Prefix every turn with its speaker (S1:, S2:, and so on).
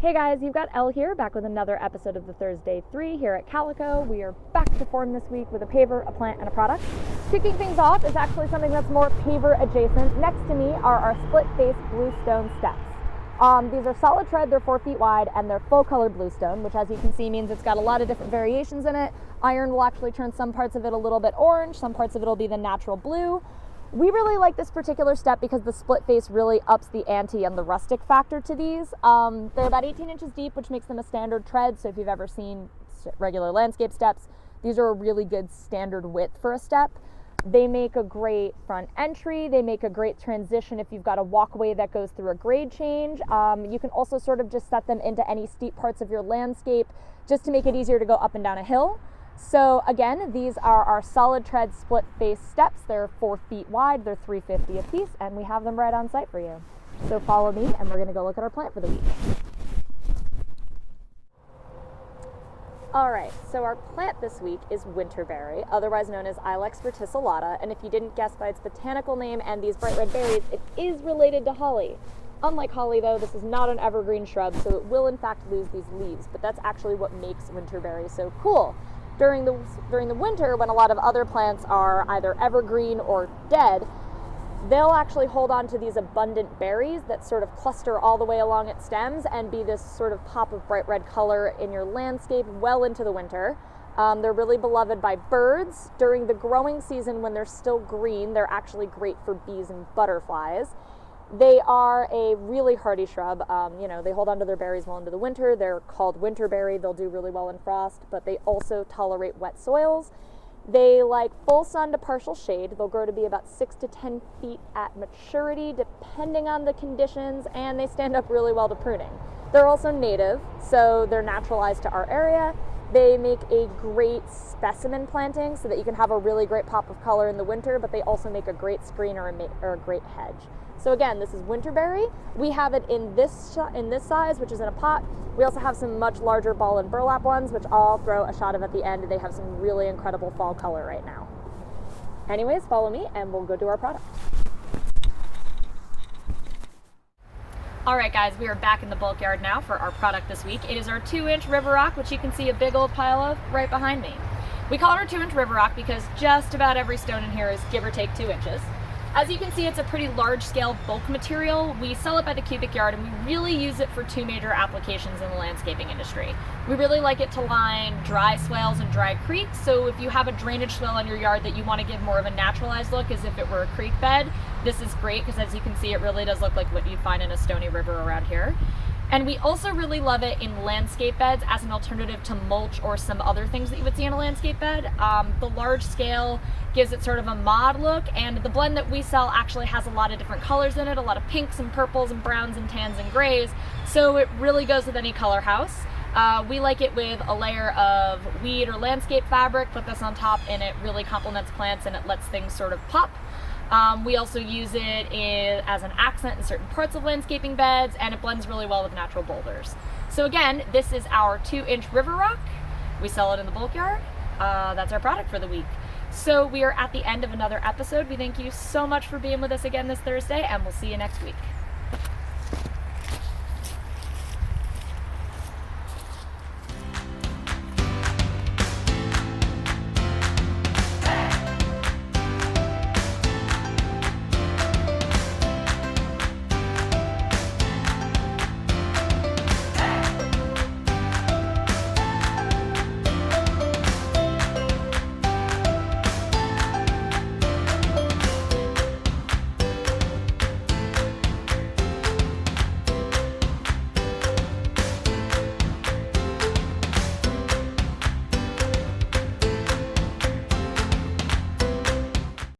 S1: Hey guys, you've got Elle here, back with another episode of the Thursday 3 here at Kalleco. We are back to form this week with a paver, a plant, and a product. Kicking things off is actually something that's more paver adjacent. Next to me are our Splitface Bluestone steps. These are solid tread, they're 4 feet wide, and they're full color Bluestone, which as you can see means it's got a lot of different variations in it. Iron will actually turn some parts of it a little bit orange, some parts of it will be the natural blue. We really like this particular step because the split face really ups the ante and the rustic factor to these. They're about 18 inches deep, which makes them a standard tread. So if you've ever seen regular landscape steps, these are a really good standard width for a step. They make a great front entry. They make a great transition if you've got a walkway that goes through a grade change. You can also sort of just set them into any steep parts of your landscape just to make it easier to go up and down a hill. So again, these are our solid tread split face steps. They're 4 feet wide, they're $3.50 a piece, and we have them right on site for you. So follow me and we're gonna go look at our plant for the week. All right, so our plant this week is Winterberry, otherwise known as Ilex verticillata, and if you didn't guess by its botanical name and these bright red berries, it is related to holly. Unlike holly though, this is not an evergreen shrub, so it will in fact lose these leaves, but that's actually what makes Winterberry so cool. During the winter, when a lot of other plants are either evergreen or dead, they'll actually hold on to these abundant berries that sort of cluster all the way along its stems and be this sort of pop of bright red color in your landscape well into the winter. They're really beloved by birds. During the growing season, when they're still green, they're actually great for bees and butterflies. They are a really hardy shrub. They hold on to their berries well into the winter. They're called Winterberry. They'll do really well in frost, but they also tolerate wet soils. They like full sun to partial shade. They'll grow to be about 6 to 10 feet at maturity, depending on the conditions, and they stand up really well to pruning. They're also native, so they're naturalized to our area. They make a great specimen planting so that you can have a really great pop of color in the winter, but they also make a great screen or a great hedge. So again, this is Winterberry. We have it in this size, which is in a pot. We also have some much larger ball and burlap ones, which I'll throw a shot of at the end. They have some really incredible fall color right now. Anyways, follow me and we'll go do our product. All right, guys, we are back in the bulk yard now for our product this week. It is our 2-inch river rock, which you can see a big old pile of right behind me. We call it our 2-inch river rock because just about every stone in here is give or take 2 inches. As you can see, it's a pretty large-scale bulk material. We sell it by the cubic yard, and we really use it for 2 major applications in the landscaping industry. We really like it to line dry swales and dry creeks, so if you have a drainage swale in your yard that you want to give more of a naturalized look as if it were a creek bed, this is great because as you can see, it really does look like what you'd find in a stony river around here. And we also really love it in landscape beds as an alternative to mulch or some other things that you would see in a landscape bed. The large scale gives it sort of a mod look, and the blend that we sell actually has a lot of different colors in it, a lot of pinks and purples and browns and tans and grays, so it really goes with any color house. We like it with a layer of weed or landscape fabric, put this on top, and it really complements plants and it lets things sort of pop. We also use it as an accent in certain parts of landscaping beds, and it blends really well with natural boulders. So again, this is our 2-inch river rock. We sell it in the bulk yard. That's our product for the week. So we are at the end of another episode. We thank you so much for being with us again this Thursday, and we'll see you next week.